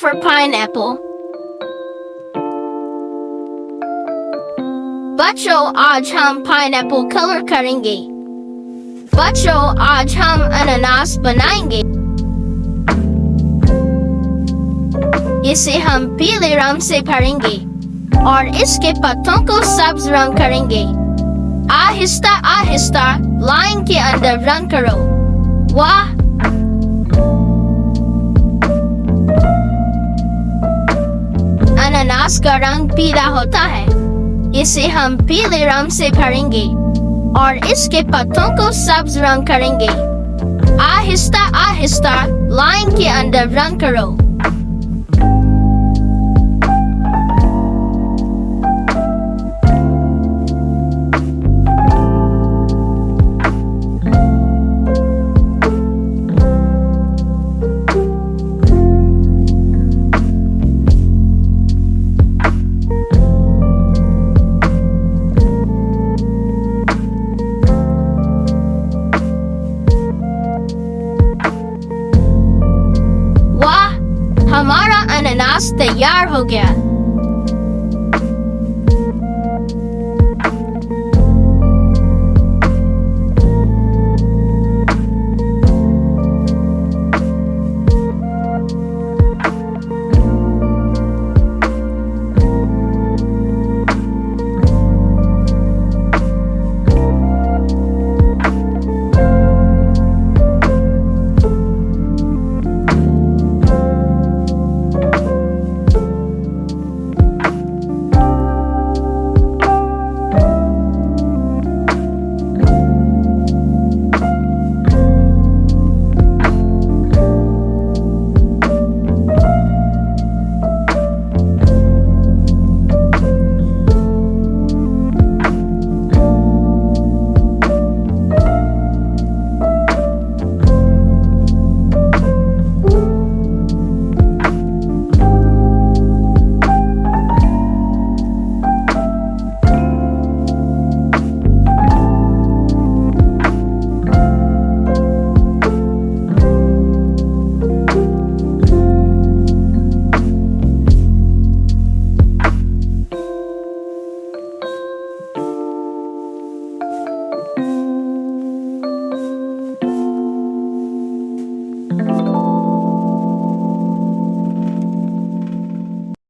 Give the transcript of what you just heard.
for pineapple. बच्चों आज हम पाइनएप्पल कलर करेंगे। बच्चों आज हम अनानास बनाएंगे। इसे हम पीले रंग से भरेंगे और इसके पत्तों को सब्ज रंग करेंगे। आहिस्ता आहिस्ता लाइन के अंदर रंग करो। वाह! अनानास का रंग पीला होता है। इसे हम पीले रंग से भरेंगे और इसके पत्तों को सब्ज रंग करेंगे। आहिस्ता आहिस्ता लाइन के अंदर रंग करो। हमारा अनानास तैयार हो गया।